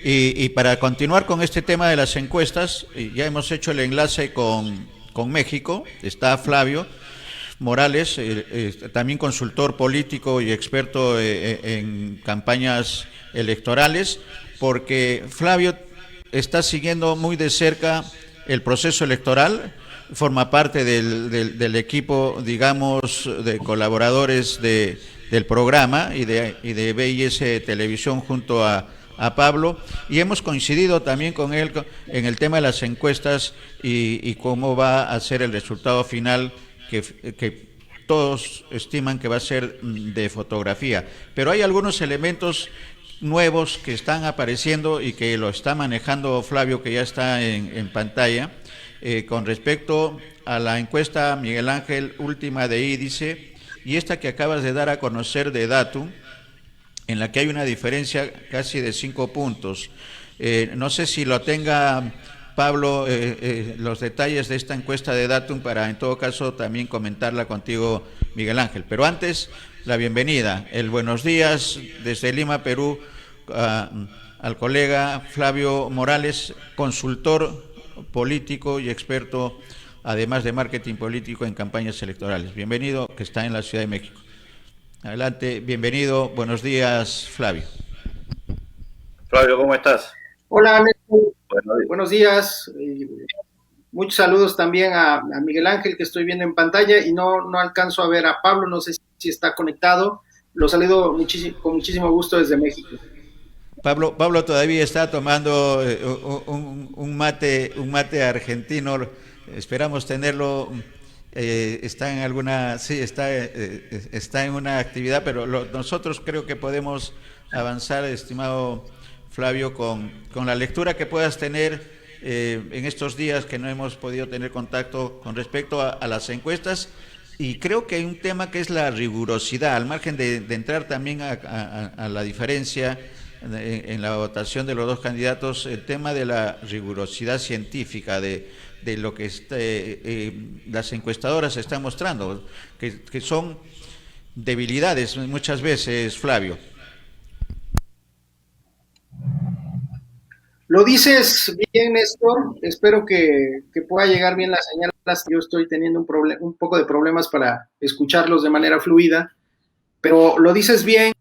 Y para continuar con este tema de las encuestas, ya hemos hecho el enlace con México, está Flavio Morales, también consultor político y experto en campañas electorales, porque Flavio está siguiendo muy de cerca el proceso electoral, forma parte del equipo, digamos, de colaboradores del programa y de BIS Televisión junto a Pablo, y hemos coincidido también con él en el tema de las encuestas y cómo va a ser el resultado final que todos estiman que va a ser de fotografía. Pero hay algunos elementos nuevos que están apareciendo y que lo está manejando Flavio, que ya está en pantalla, con respecto a la encuesta Miguel Ángel última de Índice y esta que acabas de dar a conocer de Datum, en la que hay una diferencia casi de 5 puntos. No sé si lo tenga Pablo, los detalles de esta encuesta de Datum para en todo caso también comentarla contigo, Miguel Ángel. Pero antes, la bienvenida, el buenos días desde Lima, Perú, al colega Flavio Morales, consultor político y experto, además de marketing político en campañas electorales. Bienvenido, que está en la Ciudad de México. Adelante, bienvenido, buenos días, Flavio. Flavio, ¿cómo estás? Hola, Néstor. Buenos días. Muchos saludos también a Miguel Ángel, que estoy viendo en pantalla, y no alcanzo a ver a Pablo, no sé si está conectado. Lo saludo con muchísimo gusto desde México. Pablo todavía está tomando un mate argentino. Esperamos tenerlo. Está en alguna, sí, está en una actividad, pero nosotros creo que podemos avanzar, estimado Flavio, con la lectura que puedas tener en estos días que no hemos podido tener contacto con respecto a las encuestas. Y creo que hay un tema que es la rigurosidad, al margen de entrar también a la diferencia en la votación de los dos candidatos, el tema de la rigurosidad científica, de lo que las encuestadoras están mostrando, que son debilidades muchas veces, Flavio. Lo dices bien, Néstor. Espero que pueda llegar bien la señal. Yo estoy teniendo un poco de problemas para escucharlos de manera fluida, pero lo dices bien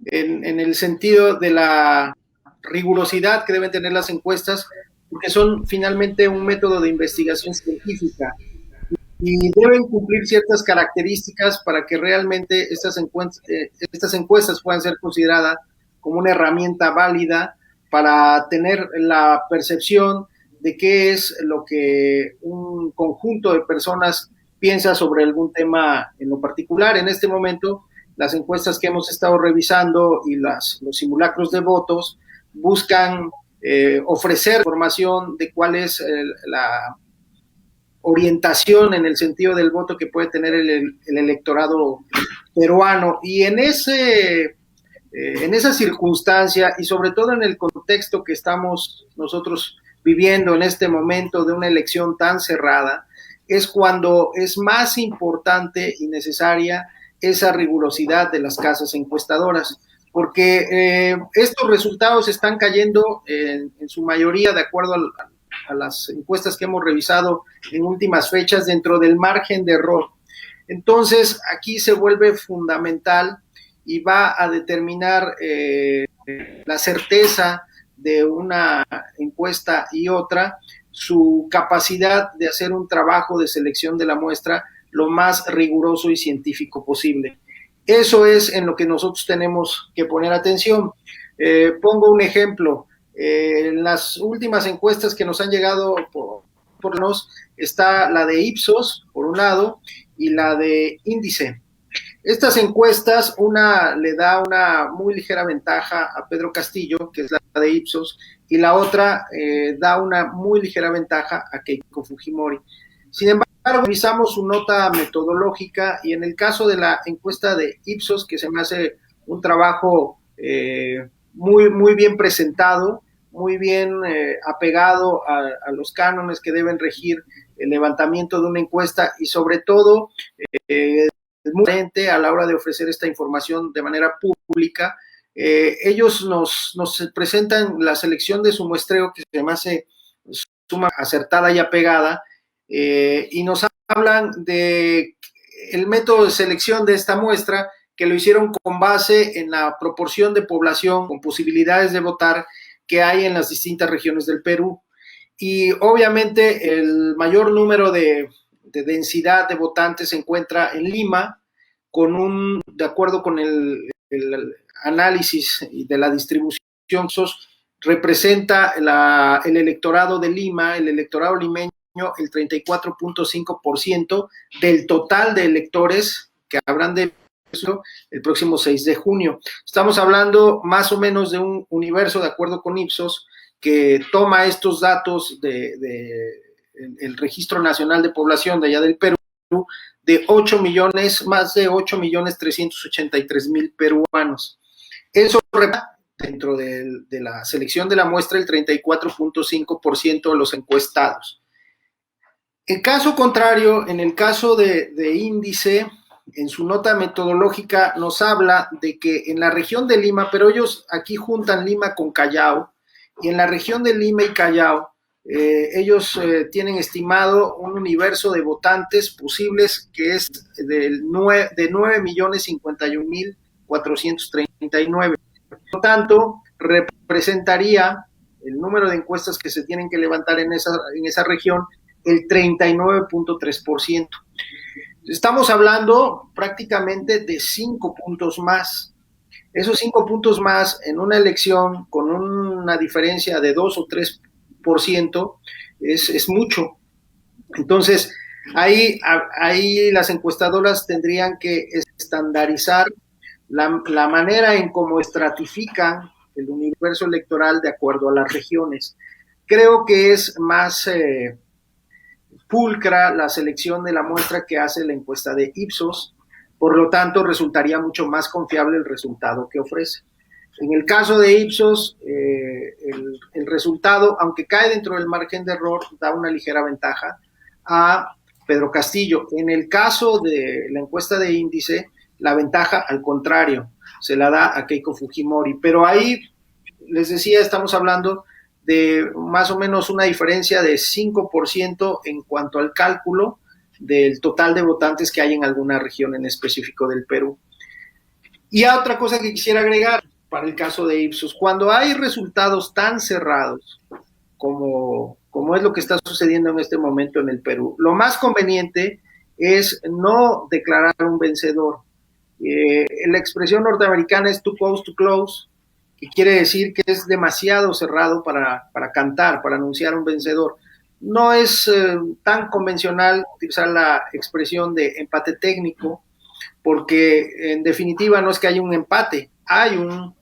en el sentido de la rigurosidad que deben tener las encuestas, porque son finalmente un método de investigación científica y deben cumplir ciertas características para que realmente estas encuestas puedan ser consideradas como una herramienta válida para tener la percepción de qué es lo que un conjunto de personas piensa sobre algún tema en lo particular. En este momento, las encuestas que hemos estado revisando y los simulacros de votos buscan ofrecer información de cuál es la orientación en el sentido del voto que puede tener el electorado peruano. Y en esa circunstancia y sobre todo en el contexto que estamos nosotros viviendo en este momento de una elección tan cerrada, es cuando es más importante y necesaria esa rigurosidad de las casas encuestadoras, porque estos resultados están cayendo en su mayoría, de acuerdo a las encuestas que hemos revisado en últimas fechas, dentro del margen de error. Entonces, aquí se vuelve fundamental y va a determinar la certeza de una encuesta y otra, su capacidad de hacer un trabajo de selección de la muestra lo más riguroso y científico posible. Eso es en lo que nosotros tenemos que poner atención. Pongo un ejemplo. En las últimas encuestas que nos han llegado por nos está la de Ipsos, por un lado, y la de Índice. Estas encuestas, una le da una muy ligera ventaja a Pedro Castillo, que es la de Ipsos, y la otra da una muy ligera ventaja a Keiko Fujimori. Sin embargo, revisamos su nota metodológica y en el caso de la encuesta de Ipsos, que se me hace un trabajo muy bien presentado, muy bien apegado a los cánones que deben regir el levantamiento de una encuesta y sobre todo es muy diferente a la hora de ofrecer esta información de manera pública. Ellos nos presentan la selección de su muestreo, que se me hace suma acertada y apegada, y nos hablan de el método de selección de esta muestra, que lo hicieron con base en la proporción de población con posibilidades de votar que hay en las distintas regiones del Perú. Y obviamente el mayor número de densidad de votantes se encuentra en Lima, de acuerdo con el análisis de la distribución, representa el electorado de Lima, el electorado limeño, el 34.5% del total de electores que habrán de el próximo 6 de junio. Estamos hablando más o menos de un universo, de acuerdo con Ipsos, que toma estos datos el Registro Nacional de Población de allá del Perú, de 8 millones, más de 8.383.000 peruanos. Eso dentro de la selección de la muestra el 34.5% de los encuestados. En caso contrario, en el caso de Índice, en su nota metodológica nos habla de que en la región de Lima, pero ellos aquí juntan Lima con Callao, y en la región de Lima y Callao, ellos tienen estimado un universo de votantes posibles que es de 9.051.439. Por lo tanto, representaría el número de encuestas que se tienen que levantar en esa región el 39.3%. Estamos hablando prácticamente de 5 puntos más. Esos 5 puntos más en una elección con una diferencia de 2 o 3% es mucho. Entonces, ahí las encuestadoras tendrían que estandarizar la manera en cómo estratifican el universo electoral de acuerdo a las regiones. Creo que es más pulcra la selección de la muestra que hace la encuesta de Ipsos, por lo tanto resultaría mucho más confiable el resultado que ofrece. En el caso de Ipsos, el resultado, aunque cae dentro del margen de error, da una ligera ventaja a Pedro Castillo. En el caso de la encuesta de Índice, la ventaja, al contrario, se la da a Keiko Fujimori. Pero ahí, les decía, estamos hablando de más o menos una diferencia de 5% en cuanto al cálculo del total de votantes que hay en alguna región en específico del Perú. Y otra cosa que quisiera agregar para el caso de Ipsos, cuando hay resultados tan cerrados como es lo que está sucediendo en este momento en el Perú, lo más conveniente es no declarar un vencedor. La expresión norteamericana es too close to close, que quiere decir que es demasiado cerrado para cantar, para anunciar un vencedor. No es tan convencional utilizar la expresión de empate técnico, porque en definitiva no es que haya un empate, hay un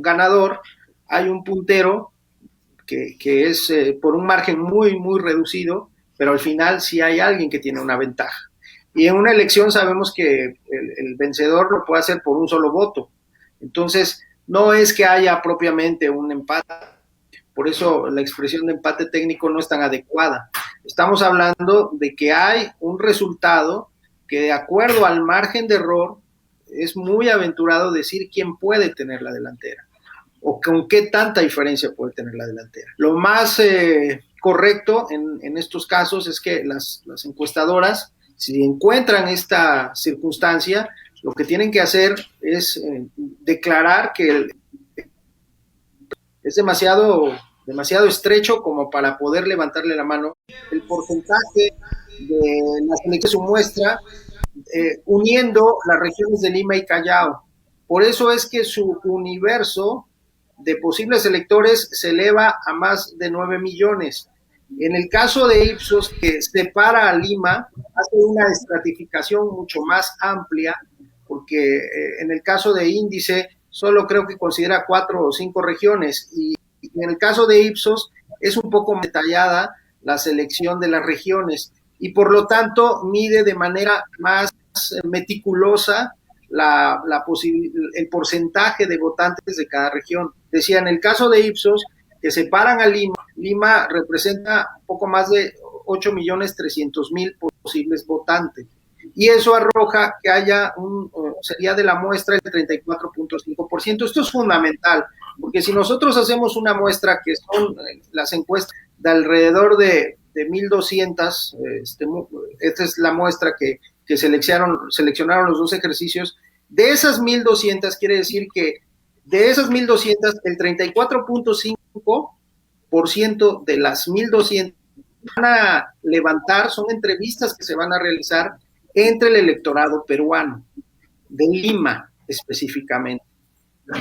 ganador, hay un puntero que es por un margen muy, muy reducido, pero al final sí hay alguien que tiene una ventaja. Y en una elección sabemos que el vencedor lo puede hacer por un solo voto. Entonces, no es que haya propiamente un empate. Por eso la expresión de empate técnico no es tan adecuada. Estamos hablando de que hay un resultado que, de acuerdo al margen de error, es muy aventurado decir quién puede tener la delantera o con qué tanta diferencia puede tener la delantera. Lo más correcto en estos casos es que las encuestadoras, si encuentran esta circunstancia, lo que tienen que hacer es declarar que es demasiado estrecho como para poder levantarle la mano. El porcentaje de la selección de su muestra, uniendo las regiones de Lima y Callao. Por eso es que su universo de posibles electores se eleva a más de 9 millones. En el caso de Ipsos, que separa a Lima, hace una estratificación mucho más amplia, porque en el caso de Índice solo creo que considera 4 o 5 regiones, y en el caso de Ipsos es un poco detallada la selección de las regiones, y por lo tanto mide de manera más meticulosa el porcentaje de votantes de cada región. Decía, en el caso de Ipsos, que separan a Lima representa un poco más de 8.300.000 posibles votantes. Y eso arroja que haya sería de la muestra el 34.5%. Esto es fundamental, porque si nosotros hacemos una muestra que son las encuestas de alrededor de 1.200, esta es la muestra que seleccionaron los dos ejercicios, de esas 1.200 quiere decir que de esas 1.200, el 34.5% de las 1.200 van a levantar, son entrevistas que se van a realizar entre el electorado peruano, de Lima específicamente.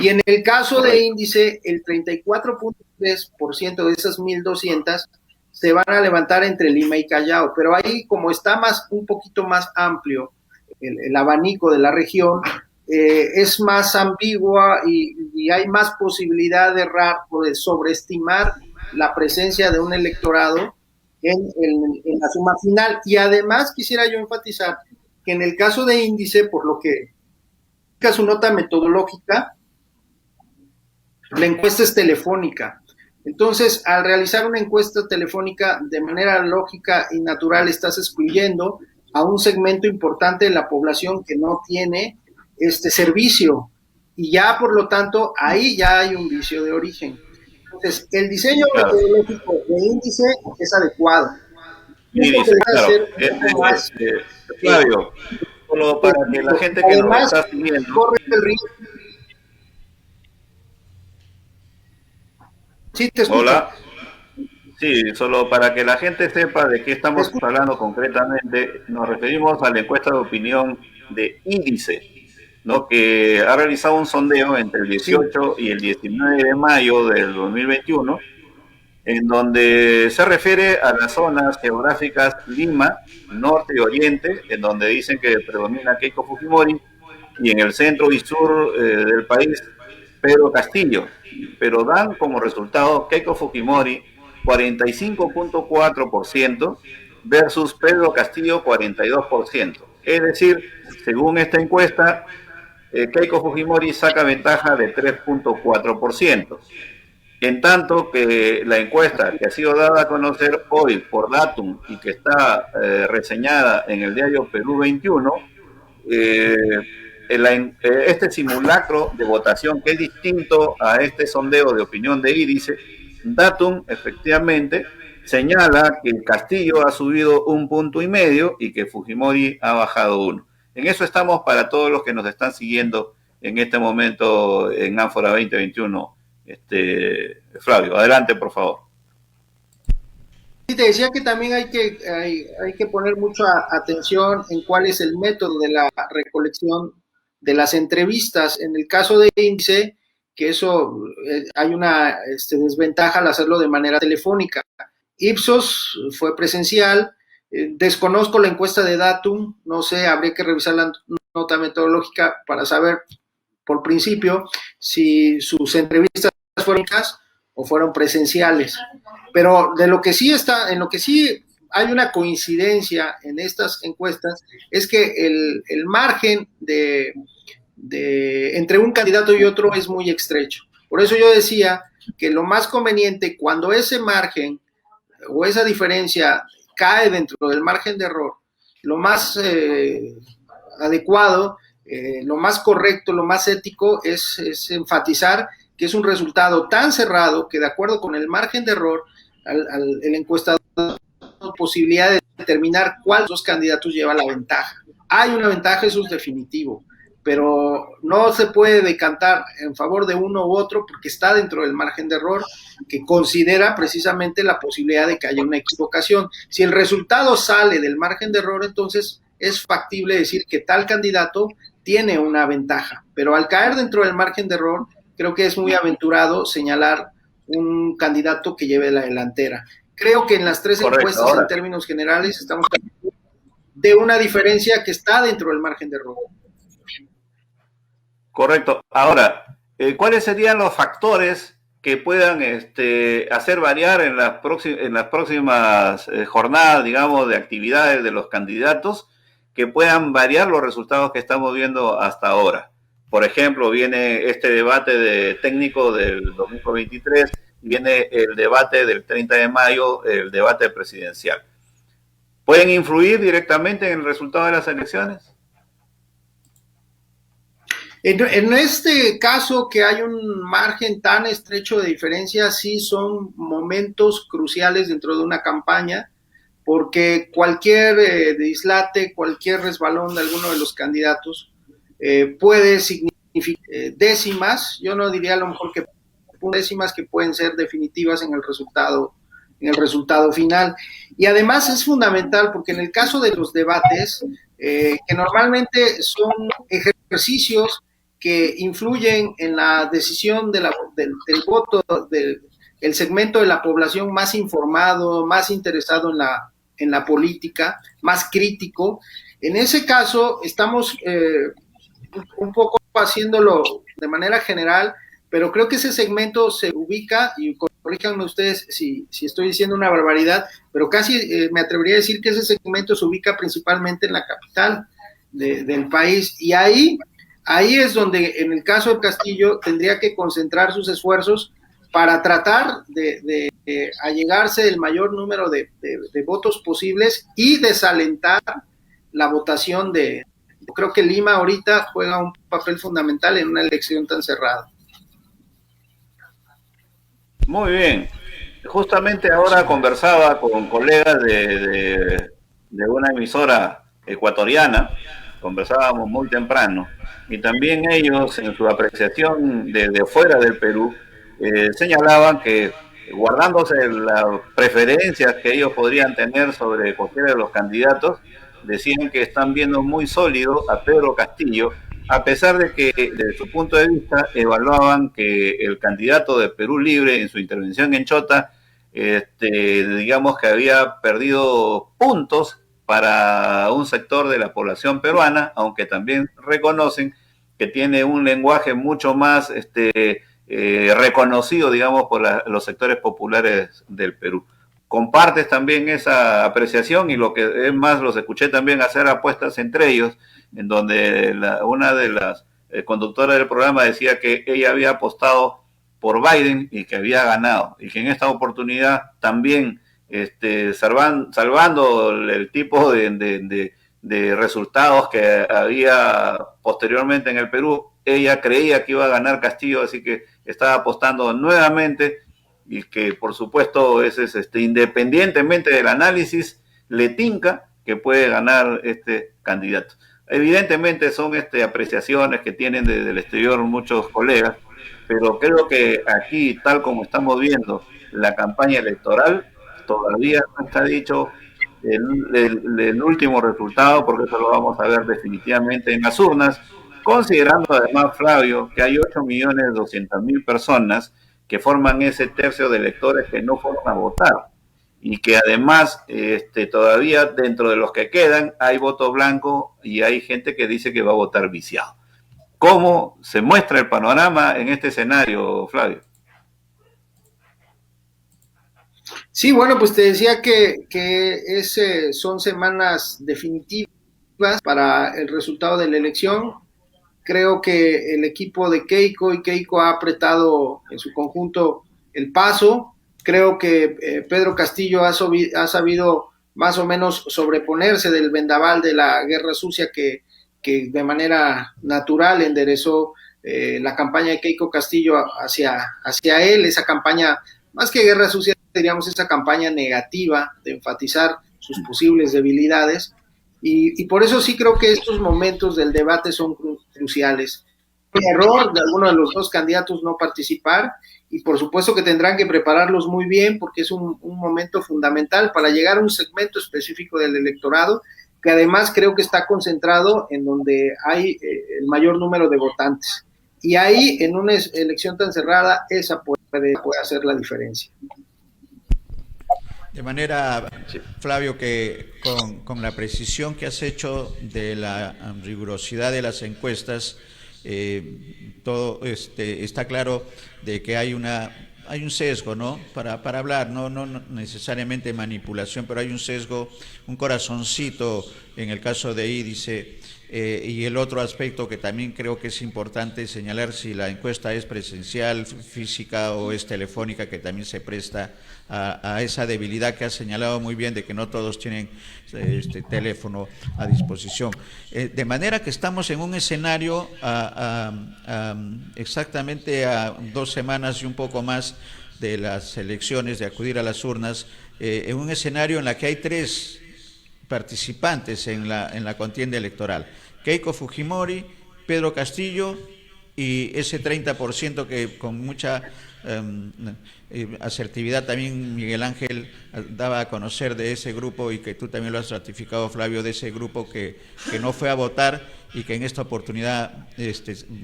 Y en el caso de índice, el 34.3% de esas 1.200 se van a levantar entre Lima y Callao, pero ahí como está un poquito más amplio el abanico de la región, es más ambigua y hay más posibilidad de errar o de sobreestimar la presencia de un electorado en la suma final. Y además quisiera yo enfatizar que en el caso de índice, por lo que su nota metodológica, la encuesta es telefónica. Entonces, al realizar una encuesta telefónica, de manera lógica y natural, estás excluyendo a un segmento importante de la población que no tiene este servicio. Y ya, por lo tanto, ahí ya hay un vicio de origen. Entonces, el diseño metodológico de índice es adecuado. Índice, claro. Flavio, solo para que la gente que nos está siguiendo corre el riesgo. Sí, te escucho. Hola. Sí, solo para que la gente sepa de qué estamos hablando concretamente, nos referimos a la encuesta de opinión de Índice, ¿no? Que ha realizado un sondeo entre el 18 y el 19 de mayo del 2021, en donde se refiere a las zonas geográficas Lima, Norte y Oriente, en donde dicen que predomina Keiko Fujimori, y en el centro y sur del país, Pedro Castillo, pero dan como resultado Keiko Fujimori 45.4% versus Pedro Castillo 42%. Es decir, según esta encuesta, Keiko Fujimori saca ventaja de 3.4%. En tanto que la encuesta que ha sido dada a conocer hoy por Datum y que está reseñada en el diario Perú 21, este simulacro de votación, que es distinto a este sondeo de opinión de Índice, Datum efectivamente señala que Castillo ha subido 1,5 puntos y que Fujimori ha bajado 1. En eso estamos para todos los que nos están siguiendo en este momento en Ánfora 2021. Flavio, adelante, por favor. Sí, te decía que también hay que poner mucha atención en cuál es el método de la recolección de las entrevistas. En el caso de Índice, que eso hay una desventaja al hacerlo de manera telefónica. Ipsos fue presencial. Desconozco la encuesta de Datum, no sé, habría que revisar la nota metodológica para saber, por principio, si sus entrevistas fueron o fueron presenciales. Pero en lo que sí hay una coincidencia en estas encuestas es que el margen entre un candidato y otro es muy estrecho. Por eso yo decía que lo más conveniente, cuando ese margen o esa diferencia cae dentro del margen de error, lo más adecuado, lo más correcto, lo más ético es enfatizar que es un resultado tan cerrado que, de acuerdo con el margen de error, el encuestador tiene posibilidad de determinar cuál de los dos candidatos lleva la ventaja. Hay una ventaja, eso es definitivo, pero no se puede decantar en favor de uno u otro porque está dentro del margen de error que considera precisamente la posibilidad de que haya una equivocación. Si el resultado sale del margen de error, entonces es factible decir que tal candidato tiene una ventaja, pero al caer dentro del margen de error, creo que es muy aventurado señalar un candidato que lleve la delantera. Creo que en las tres encuestas, en términos generales, estamos de una diferencia que está dentro del margen de error. Correcto. Ahora, ¿cuáles serían los factores que puedan hacer variar en las próximas jornadas, digamos, de actividades de los candidatos, que puedan variar los resultados que estamos viendo hasta ahora? Por ejemplo, viene este debate técnico del 2023, viene el debate del 30 de mayo, el debate presidencial. ¿Pueden influir directamente en el resultado de las elecciones? En este caso, que hay un margen tan estrecho de diferencia, sí son momentos cruciales dentro de una campaña, porque cualquier dislate, cualquier resbalón de alguno de los candidatos puede significar décimas, yo no diría a lo mejor que décimas que pueden ser definitivas en el resultado final. Y además es fundamental porque en el caso de los debates, que normalmente son ejercicios que influyen en la decisión del voto del segmento de la población más informado, más interesado en la política, más crítico. En ese caso, estamos un poco haciéndolo de manera general, pero creo que ese segmento se ubica, y corríjanme ustedes si estoy diciendo una barbaridad, pero casi me atrevería a decir que ese segmento se ubica principalmente en la capital del país, y ahí es donde en el caso de Castillo tendría que concentrar sus esfuerzos para tratar de allegarse el mayor número de votos posibles y desalentar la votación creo que Lima ahorita juega un papel fundamental en una elección tan cerrada. Muy bien. Justamente ahora conversaba con colegas de una emisora ecuatoriana, conversábamos muy temprano, y también ellos en su apreciación de fuera del Perú señalaban que, guardándose las preferencias que ellos podrían tener sobre cualquiera de los candidatos, decían que están viendo muy sólido a Pedro Castillo, a pesar de que desde su punto de vista evaluaban que el candidato de Perú Libre en su intervención en Chota, digamos que había perdido puntos para un sector de la población peruana, aunque también reconocen que tiene un lenguaje mucho más reconocido, digamos, por los sectores populares del Perú. ¿Compartes también esa apreciación? Y lo que es más, los escuché también hacer apuestas entre ellos, en donde una de las conductoras del programa decía que ella había apostado por Biden y que había ganado, y que en esta oportunidad también, salvando el tipo de resultados que había posteriormente en el Perú, ella creía que iba a ganar Castillo, así que estaba apostando nuevamente, y que por supuesto independientemente del análisis, le tinca que puede ganar este candidato. Evidentemente son apreciaciones que tienen desde el exterior muchos colegas, pero creo que aquí, tal como estamos viendo la campaña electoral, todavía no está dicho el último resultado, porque eso lo vamos a ver definitivamente en las urnas, considerando además, Flavio, que hay 8.200.000 personas que forman ese tercio de electores que no fueron a votar, y que además todavía dentro de los que quedan hay voto blanco y hay gente que dice que va a votar viciado. ¿Cómo se muestra el panorama en este escenario, Flavio? Sí, bueno, pues te decía que son semanas definitivas para el resultado de la elección. Creo que el equipo de Keiko ha apretado en su conjunto el paso. Creo que Pedro Castillo ha sabido más o menos sobreponerse del vendaval de la guerra sucia que de manera natural enderezó la campaña de Keiko Castillo hacia él, esa campaña, más que guerra sucia, diríamos esa campaña negativa de enfatizar sus posibles debilidades. Y por eso sí creo que estos momentos del debate son cruciales. El error de alguno de los dos candidatos no participar, y por supuesto que tendrán que prepararlos muy bien, porque es un momento fundamental para llegar a un segmento específico del electorado, que además creo que está concentrado en donde hay el mayor número de votantes. Y ahí, en una elección tan cerrada, esa puede hacer la diferencia. De manera, Flavio, que con la precisión que has hecho de la rigurosidad de las encuestas, todo está claro de que hay un sesgo, ¿no? Para hablar, no necesariamente manipulación, pero hay un sesgo, un corazoncito en el caso de Ídice, Y el otro aspecto que también creo que es importante señalar, si la encuesta es presencial, física o es telefónica, que también se presta a esa debilidad que has señalado muy bien, de que no todos tienen teléfono a disposición. De manera que estamos en un escenario exactamente a 2 semanas y un poco más de las elecciones, de acudir a las urnas, en un escenario en la que hay 3 participantes en la contienda electoral: Keiko Fujimori, Pedro Castillo y ese 30% que con mucha asertividad también Miguel Ángel daba a conocer de ese grupo, y que tú también lo has ratificado, Flavio, de ese grupo que no fue a votar, y que en esta oportunidad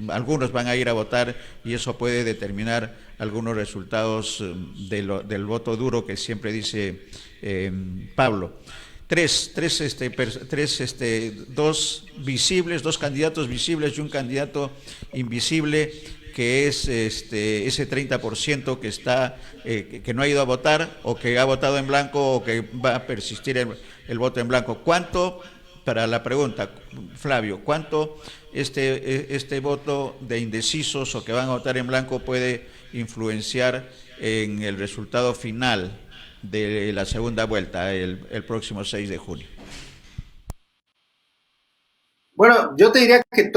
algunos van a ir a votar, y eso puede determinar algunos resultados del voto duro que siempre dice Pablo. Dos candidatos visibles y un candidato invisible, que es ese 30% que está que no ha ido a votar, o que ha votado en blanco, o que va a persistir el voto en blanco. ¿Cuánto, para la pregunta, Flavio, cuánto este voto de indecisos o que van a votar en blanco puede influenciar en el resultado final de la segunda vuelta el próximo 6 de junio? Bueno, yo te diría que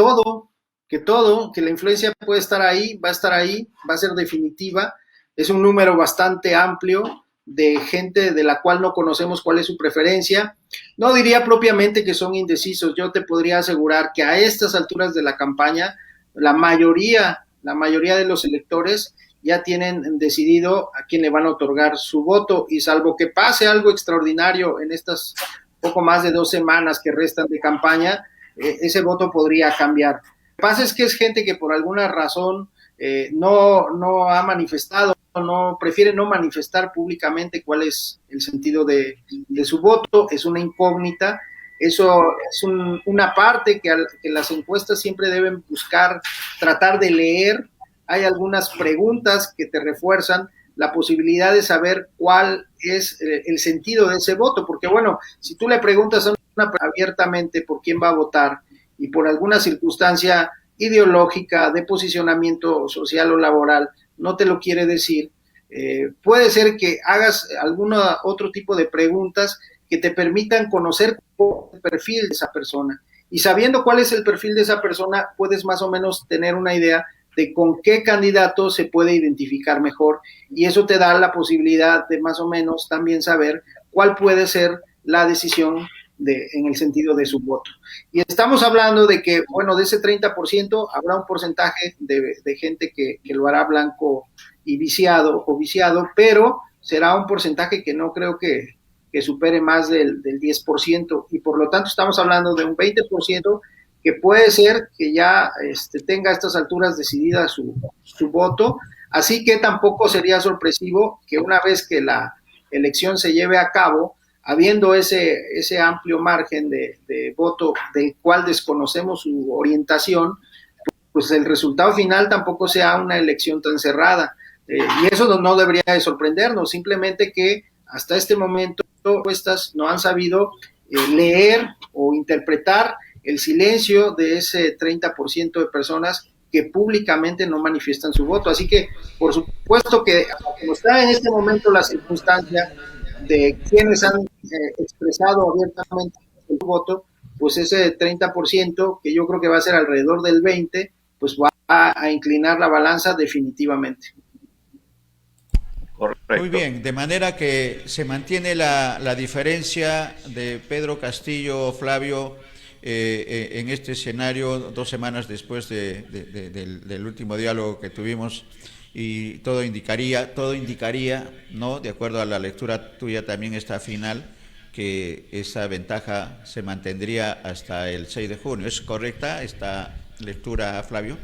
la influencia puede estar ahí, va a estar ahí, va a ser definitiva. Es un número bastante amplio de gente de la cual no conocemos cuál es su preferencia. No diría propiamente que son indecisos. Yo te podría asegurar que a estas alturas de la campaña, la mayoría de los electores ya tienen decidido a quién le van a otorgar su voto, y salvo que pase algo extraordinario en estas poco más de 2 semanas que restan de campaña, ese voto podría cambiar. Lo que pasa es que es gente que por alguna razón no ha manifestado, prefiere no manifestar públicamente cuál es el sentido de su voto. Es una incógnita. Eso es una parte que las encuestas siempre deben buscar, tratar de leer. Hay algunas preguntas que te refuerzan la posibilidad de saber cuál es el sentido de ese voto, porque bueno, si tú le preguntas a una persona abiertamente por quién va a votar, y por alguna circunstancia ideológica, de posicionamiento social o laboral, no te lo quiere decir, puede ser que hagas algún otro tipo de preguntas que te permitan conocer el perfil de esa persona, y sabiendo cuál es el perfil de esa persona, puedes más o menos tener una idea de con qué candidato se puede identificar mejor, y eso te da la posibilidad de más o menos también saber cuál puede ser la decisión en el sentido de su voto. Y estamos hablando de que, bueno, de ese 30% habrá un porcentaje de gente que lo hará blanco y viciado, pero será un porcentaje que no creo que supere más del 10%, y por lo tanto estamos hablando de un 20% que puede ser que ya tenga a estas alturas decidida su voto. Así que tampoco sería sorpresivo que una vez que la elección se lleve a cabo, habiendo ese amplio margen de voto del cual desconocemos su orientación, pues el resultado final tampoco sea una elección tan cerrada. Y eso no debería de sorprendernos, simplemente que hasta este momento estas no han sabido leer o interpretar el silencio de ese 30% de personas que públicamente no manifiestan su voto. Así que, por supuesto que como está en este momento la circunstancia de quienes han expresado abiertamente su voto, pues ese 30%, que yo creo que va a ser alrededor del 20%, pues va a inclinar la balanza definitivamente. Correcto. Muy bien, de manera que se mantiene la diferencia de Pedro Castillo, Flavio, en este escenario 2 semanas después del último diálogo que tuvimos, y todo indicaría, ¿no?, de acuerdo a la lectura tuya también esta final, que esa ventaja se mantendría hasta el 6 de junio. ¿Es correcta esta lectura, Flavio?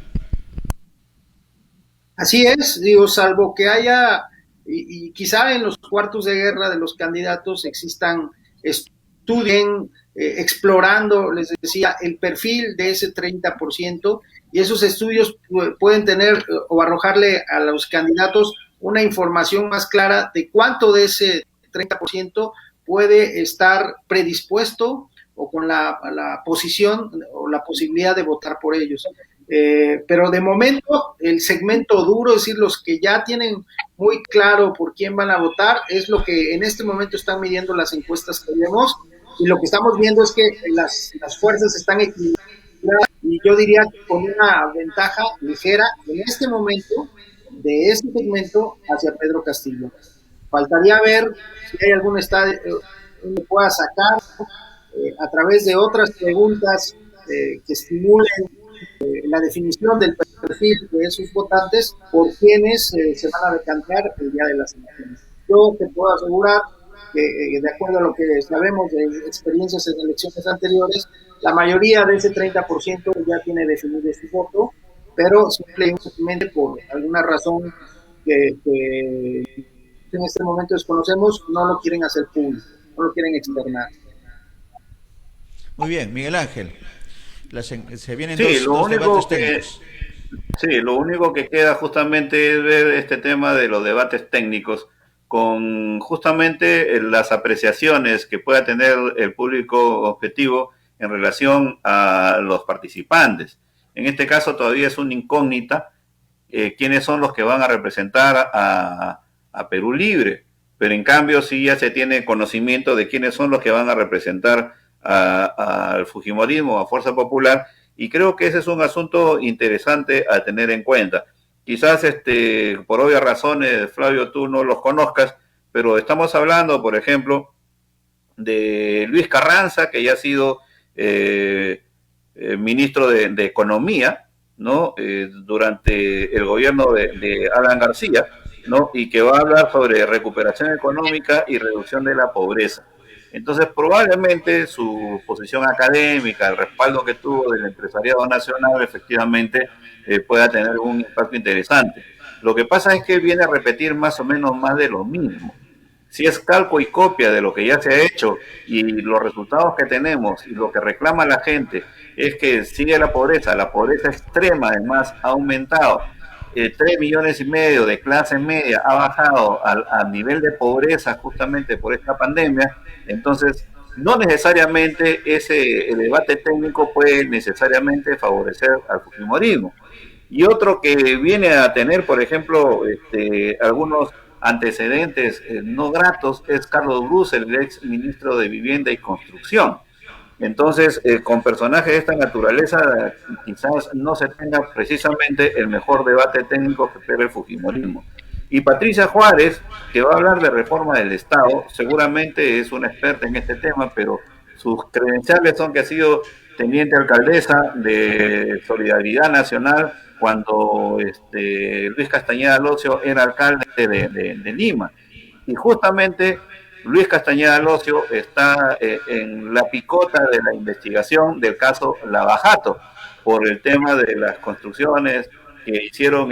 Así es, digo, salvo que haya, y quizá en los cuartos de guerra de los candidatos existan, estudien, explorando, les decía, el perfil de ese 30%, y esos estudios pueden tener o arrojarle a los candidatos una información más clara de cuánto de ese 30% puede estar predispuesto o con la posición o la posibilidad de votar por ellos. Pero de momento el segmento duro, es decir, los que ya tienen muy claro por quién van a votar, es lo que en este momento están midiendo las encuestas que vemos, y lo que estamos viendo es que las fuerzas están equilibradas, y yo diría que con una ventaja ligera en este momento de este segmento hacia Pedro Castillo. Faltaría ver si hay algún estadio que pueda sacar a través de otras preguntas que estimulen la definición del perfil de sus votantes por quienes se van a decantar el día de las elecciones. Yo te puedo asegurar que, de acuerdo a lo que sabemos de experiencias en elecciones anteriores, la mayoría de ese 30% ya tiene definido su voto, pero simplemente por alguna razón que en este momento desconocemos, no lo quieren hacer público, no lo quieren externar. Muy bien, Miguel Ángel. Se vienen Sí, dos debates técnicos. Sí, lo único que queda justamente es ver este tema de los debates técnicos con justamente las apreciaciones que pueda tener el público objetivo en relación a los participantes. En este caso todavía es una incógnita quiénes son los que van a representar a Perú Libre, pero en cambio sí ya se tiene conocimiento de quiénes son los que van a representar al Fujimorismo, a Fuerza Popular, y creo que ese es un asunto interesante a tener en cuenta. Quizás por obvias razones, Flavio, tú no los conozcas, pero estamos hablando, por ejemplo, de Luis Carranza, que ya ha sido ministro de Economía, ¿no? Durante el gobierno de Alan García, ¿no? Y que va a hablar sobre recuperación económica y reducción de la pobreza. Entonces, probablemente su posición académica, el respaldo que tuvo del empresariado nacional, efectivamente pueda tener un impacto interesante. Lo que pasa es que viene a repetir más o menos más de lo mismo. Si es calco y copia de lo que ya se ha hecho y los resultados que tenemos y lo que reclama la gente es que sigue la pobreza extrema además ha aumentado. 3,5 millones de clase media ha bajado al nivel de pobreza justamente por esta pandemia. Entonces, no necesariamente el debate técnico puede necesariamente favorecer al fujimorismo. Y otro que viene a tener, por ejemplo, algunos antecedentes no gratos es Carlos Brus, el ex ministro de Vivienda y Construcción. Entonces, con personajes de esta naturaleza, quizás no se tenga precisamente el mejor debate técnico que espera el fujimorismo. Y Patricia Juárez, que va a hablar de reforma del Estado, seguramente es una experta en este tema, pero sus credenciales son que ha sido teniente alcaldesa de Solidaridad Nacional cuando Luis Castañeda Locio era alcalde de Lima. Y justamente Luis Castañeda Locio está en la picota de la investigación del caso Lavajato, por el tema de las construcciones que hicieron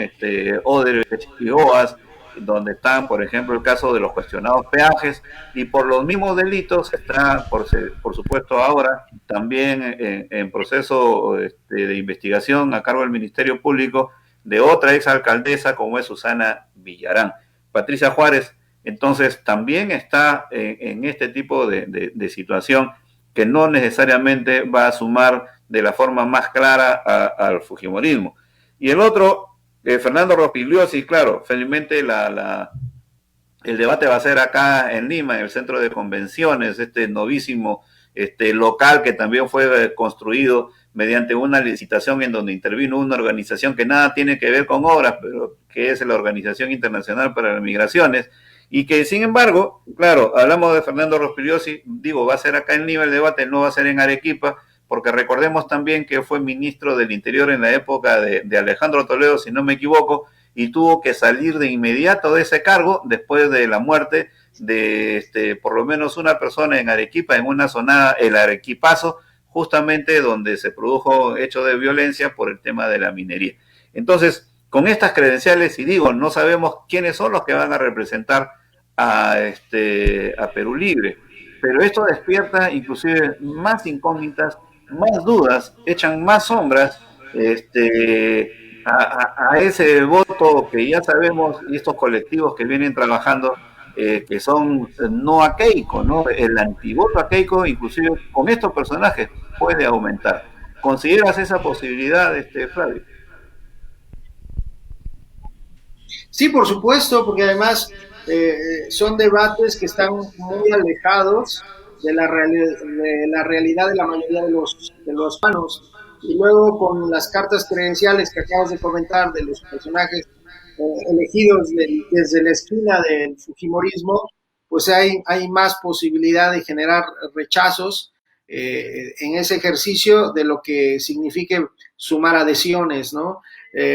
Odebrecht y OAS, donde están, por ejemplo, el caso de los cuestionados peajes, y por los mismos delitos está, por supuesto, ahora también en proceso de investigación a cargo del Ministerio Público de otra exalcaldesa como es Susana Villarán. Patricia Juárez, entonces, también está en este tipo de situación que no necesariamente va a sumar de la forma más clara al fujimorismo. Y el otro, Fernando Rospigliosi, claro, felizmente el debate va a ser acá en Lima, en el centro de convenciones, este novísimo local que también fue construido mediante una licitación en donde intervino una organización que nada tiene que ver con obras, pero que es la Organización Internacional para las Migraciones, y que sin embargo, claro, hablamos de Fernando Rospigliosi, digo, va a ser acá en Lima el debate, no va a ser en Arequipa, porque recordemos también que fue ministro del Interior en la época de Alejandro Toledo, si no me equivoco, y tuvo que salir de inmediato de ese cargo después de la muerte de por lo menos una persona en Arequipa, en una zona, el Arequipazo, justamente donde se produjo hecho de violencia por el tema de la minería. Entonces, con estas credenciales, y digo, no sabemos quiénes son los que van a representar a Perú Libre, pero esto despierta inclusive más incógnitas, más dudas, echan más sombras a ese voto que ya sabemos y estos colectivos que vienen trabajando que son no a Keiko, ¿no? El antivoto a Keiko, inclusive con estos personajes, puede aumentar. ¿Consideras esa posibilidad, Flavio? Sí, por supuesto, porque además son debates que están muy alejados de la realidad de la mayoría de los panos. Y luego con las cartas credenciales que acabas de comentar de los personajes elegidos desde la esquina del Fujimorismo, pues hay más posibilidad de generar rechazos en ese ejercicio de lo que signifique sumar adhesiones, ¿no?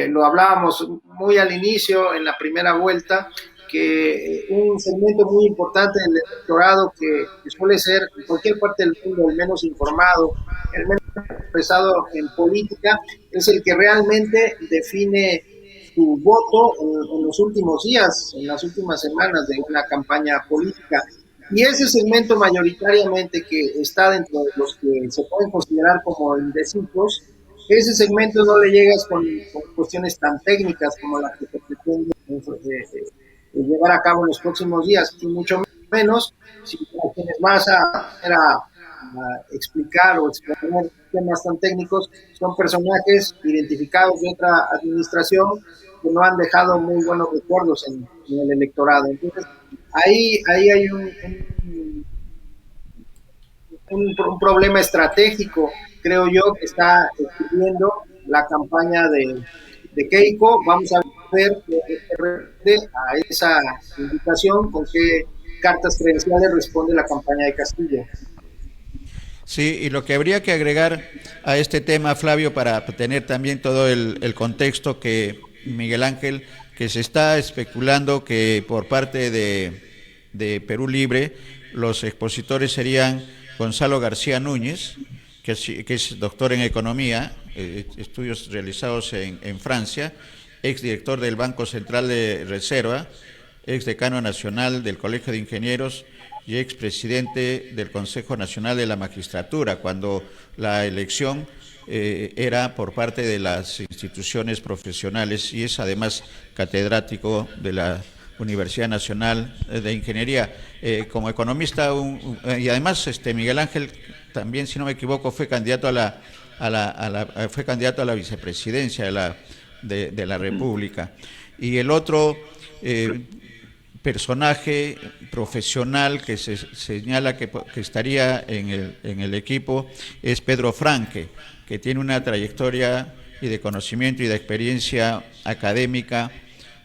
Lo hablábamos muy al inicio, en la primera vuelta, que un segmento muy importante del electorado que suele ser en cualquier parte del mundo el menos informado, el menos expresado en política, es el que realmente define su voto en los últimos días, en las últimas semanas de una campaña política. Y ese segmento mayoritariamente que está dentro de los que se pueden considerar como indecisos, ese segmento no le llegas con cuestiones tan técnicas como las que se pretende llevar a cabo en los próximos días, y mucho menos si a quienes vas a explicar o exponer temas tan técnicos son personajes identificados de otra administración que no han dejado muy buenos recuerdos en el electorado. Entonces, ahí hay un problema estratégico, creo yo, que está escribiendo la campaña de Keiko. Vamos a ver a esa invitación con qué cartas credenciales responde la campaña de Castillo. Sí, y lo que habría que agregar a este tema, Flavio, para tener también todo el contexto que Miguel Ángel, que se está especulando que por parte de Perú Libre los expositores serían Gonzalo García Núñez, que es doctor en economía, estudios realizados en Francia, exdirector del Banco Central de Reserva, exdecano nacional del Colegio de Ingenieros y expresidente del Consejo Nacional de la Magistratura, cuando la elección era por parte de las instituciones profesionales, y es además catedrático de la Universidad Nacional de Ingeniería. Como economista, y además Miguel Ángel también, si no me equivoco, fue candidato fue candidato a la vicepresidencia de la República. Y el otro personaje profesional que se señala que estaría en el equipo es Pedro Franque, que tiene una trayectoria y de conocimiento y de experiencia académica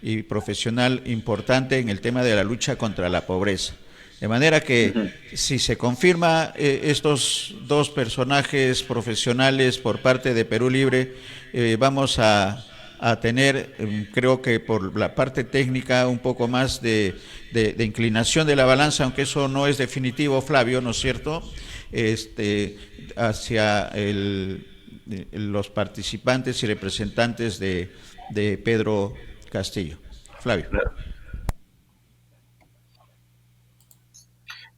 y profesional importante en el tema de la lucha contra la pobreza. De manera que si se confirma estos dos personajes profesionales por parte de Perú Libre, vamos a tener, creo que por la parte técnica, un poco más de inclinación de la balanza, aunque eso no es definitivo, Flavio, ¿no es cierto?, hacia los participantes y representantes de Pedro Castillo. Flavio.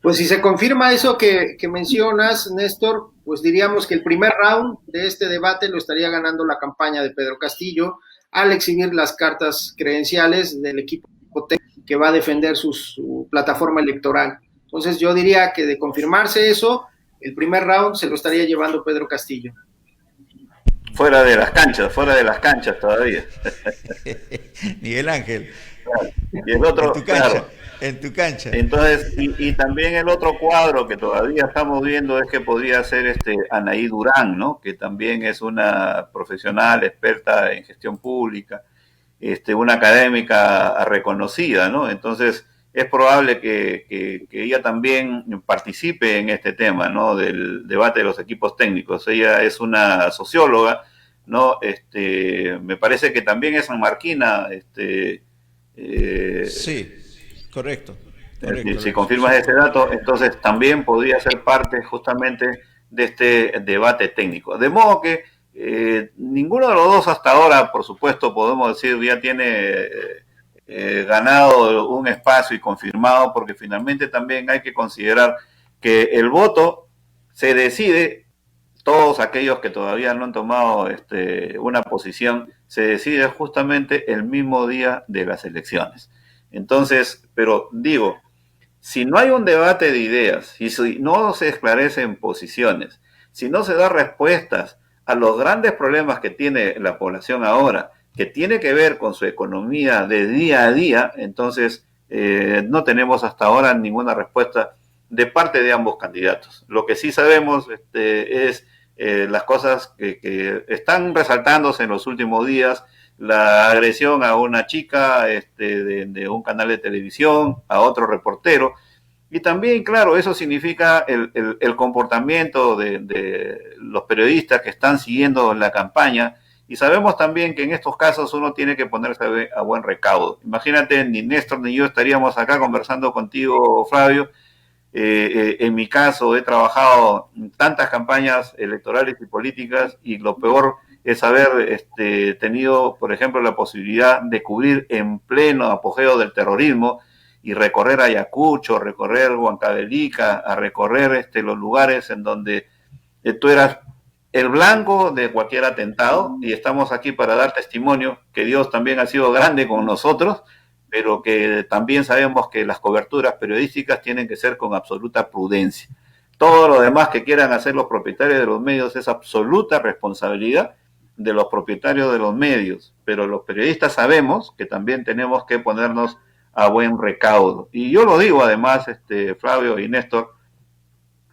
Pues si se confirma eso que mencionas, Néstor, pues diríamos que el primer round de este debate lo estaría ganando la campaña de Pedro Castillo al exhibir las cartas credenciales del equipo que va a defender su plataforma electoral. Entonces yo diría que de confirmarse eso, el primer round se lo estaría llevando Pedro Castillo. Fuera de las canchas todavía. Miguel Ángel. Claro. Y el otro, en tu cancha. Entonces, y también el otro cuadro que todavía estamos viendo es que podría ser Anaí Durán, ¿no? Que también es una profesional experta en gestión pública, una académica reconocida, ¿no? Entonces, es probable que ella también participe en este tema, ¿no? Del debate de los equipos técnicos. Ella es una socióloga, ¿no? Me parece que también es sanmarquina, sí, correcto. Si confirmas ese dato, entonces también podría ser parte justamente de este debate técnico. De modo que ninguno de los dos hasta ahora, por supuesto, podemos decir, ya tiene ganado un espacio y confirmado, porque finalmente también hay que considerar que el voto se decide, todos aquellos que todavía no han tomado una posición, se decide justamente el mismo día de las elecciones. Entonces, pero digo, Si no hay un debate de ideas, y si no se esclarecen posiciones, si no se da respuestas a los grandes problemas que tiene la población ahora, que tiene que ver con su economía de día a día, entonces no tenemos hasta ahora ninguna respuesta de parte de ambos candidatos. Lo que sí sabemos es las cosas que están resaltándose en los últimos días, la agresión a una chica de un canal de televisión, a otro reportero, y también, claro, eso significa el comportamiento de los periodistas que están siguiendo la campaña, y sabemos también que en estos casos uno tiene que ponerse a buen recaudo. Imagínate, ni Néstor ni yo estaríamos acá conversando contigo, Flavio. En mi caso, he trabajado en tantas campañas electorales y políticas, y lo peor es haber tenido, por ejemplo, la posibilidad de cubrir en pleno apogeo del terrorismo y recorrer Ayacucho, recorrer Huancavelica, a recorrer los lugares en donde tú eras el blanco de cualquier atentado, y estamos aquí para dar testimonio que Dios también ha sido grande con nosotros, pero que también sabemos que las coberturas periodísticas tienen que ser con absoluta prudencia. Todo lo demás que quieran hacer los propietarios de los medios es absoluta responsabilidad de los propietarios de los medios, pero los periodistas sabemos que también tenemos que ponernos a buen recaudo. Y yo lo digo además, Flavio y Néstor,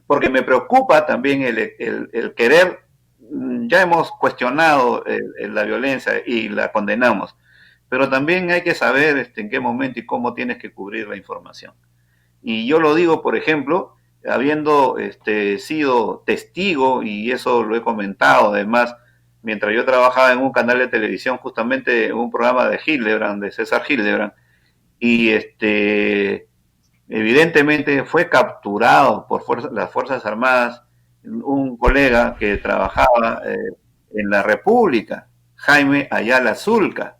porque me preocupa también el querer, ya hemos cuestionado la violencia y la condenamos, pero también hay que saber en qué momento y cómo tienes que cubrir la información. Y yo lo digo, por ejemplo, habiendo sido testigo, y eso lo he comentado además, mientras yo trabajaba en un canal de televisión, justamente en un programa de Hildebrand, de César Hildebrand, y evidentemente fue capturado por las Fuerzas Armadas un colega que trabajaba en la República, Jaime Ayala Zulca.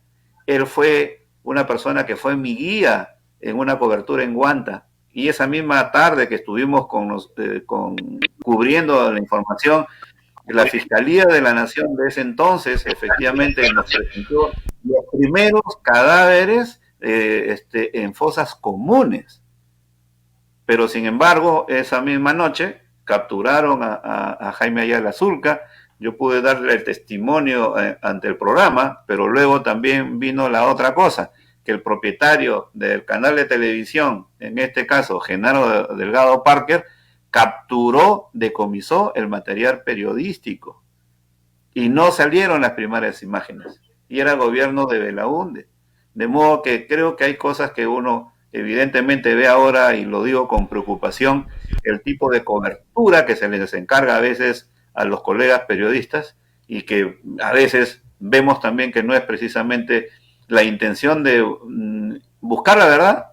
Él fue una persona que fue mi guía en una cobertura en Guanta, y esa misma tarde que estuvimos cubriendo la información, la Fiscalía de la Nación de ese entonces efectivamente nos presentó los primeros cadáveres en fosas comunes. Pero sin embargo, esa misma noche capturaron a Jaime Ayala Zulca. Yo pude darle el testimonio ante el programa, pero luego también vino la otra cosa, que el propietario del canal de televisión, en este caso Genaro Delgado Parker, capturó, decomisó el material periodístico y no salieron las primeras imágenes, y era gobierno de Belaúnde. De modo que creo que hay cosas que uno evidentemente ve ahora, y lo digo con preocupación, el tipo de cobertura que se les encarga a veces a los colegas periodistas, y que a veces vemos también que no es precisamente la intención de buscar la verdad,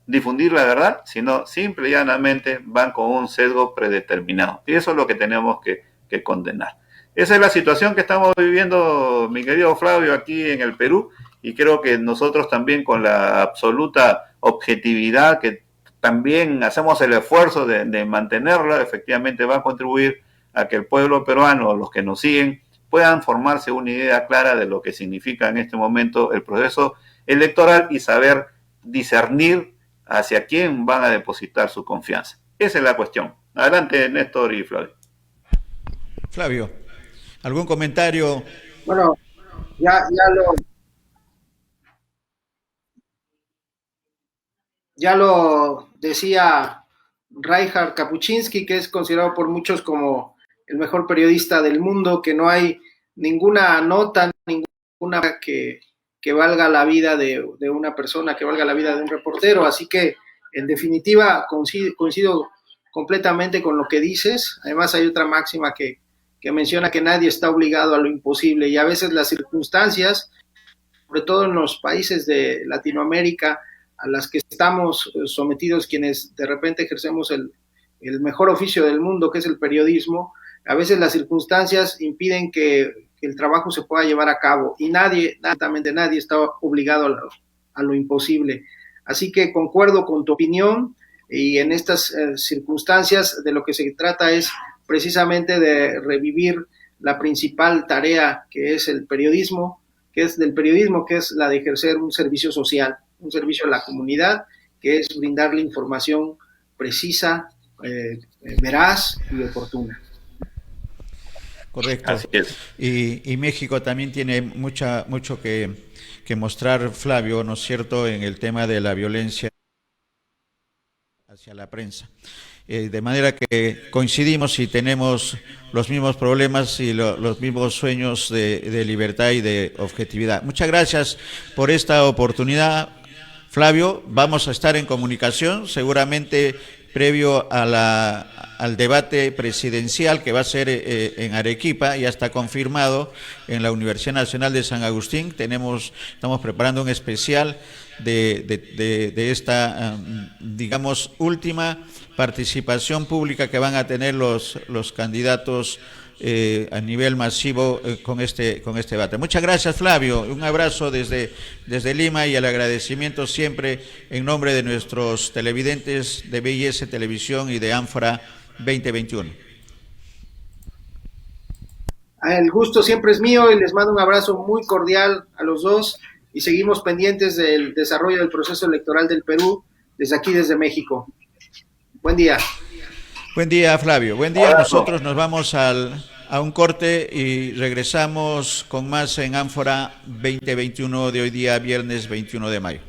difundir la verdad, sino simple y llanamente van con un sesgo predeterminado. Y eso es lo que tenemos que condenar. Esa es la situación que estamos viviendo, mi querido Flavio, aquí en el Perú, y creo que nosotros también, con la absoluta objetividad que también hacemos el esfuerzo de mantenerla, efectivamente va a contribuir a que el pueblo peruano, los que nos siguen, puedan formarse una idea clara de lo que significa en este momento el proceso electoral y saber discernir hacia quién van a depositar su confianza. Esa es la cuestión. Adelante, Néstor y Flavio. Flavio, ¿algún comentario? Bueno, ya lo decía Reinhard Kapuczynski, que es considerado por muchos como el mejor periodista del mundo, que no hay ninguna nota, ninguna que valga la vida de una persona, que valga la vida de un reportero. Así que, en definitiva, coincido completamente con lo que dices. Además, hay otra máxima que menciona que nadie está obligado a lo imposible, y a veces las circunstancias, sobre todo en los países de Latinoamérica, a las que estamos sometidos quienes de repente ejercemos el mejor oficio del mundo, que es el periodismo, a veces las circunstancias impiden que el trabajo se pueda llevar a cabo, y nadie está obligado a lo imposible. Así que concuerdo con tu opinión, y en estas circunstancias de lo que se trata es precisamente de revivir la principal tarea que es el periodismo, que es la de ejercer un servicio social, un servicio a la comunidad, que es brindarle información precisa, veraz y oportuna. Correcto. Así es. Y México también tiene mucho que mostrar, Flavio, ¿no es cierto?, en el tema de la violencia hacia la prensa. De manera que coincidimos y tenemos los mismos problemas y los mismos sueños de libertad y de objetividad. Muchas gracias por esta oportunidad, Flavio. Vamos a estar en comunicación, seguramente previo al debate presidencial que va a ser en Arequipa. Ya está confirmado en la Universidad Nacional de San Agustín. Estamos preparando un especial de esta, digamos, última participación pública que van a tener los candidatos a nivel masivo con este debate. Muchas gracias, Flavio. Un abrazo desde Lima y el agradecimiento siempre en nombre de nuestros televidentes de BIS Televisión y de Ánfora 2021. El gusto siempre es mío y les mando un abrazo muy cordial a los dos y seguimos pendientes del desarrollo del proceso electoral del Perú desde aquí, desde México. Buen día. Buen día, Flavio. Buen día. Nosotros nos vamos a un corte y regresamos con más en Ánfora 2021 de hoy día, viernes 21 de mayo.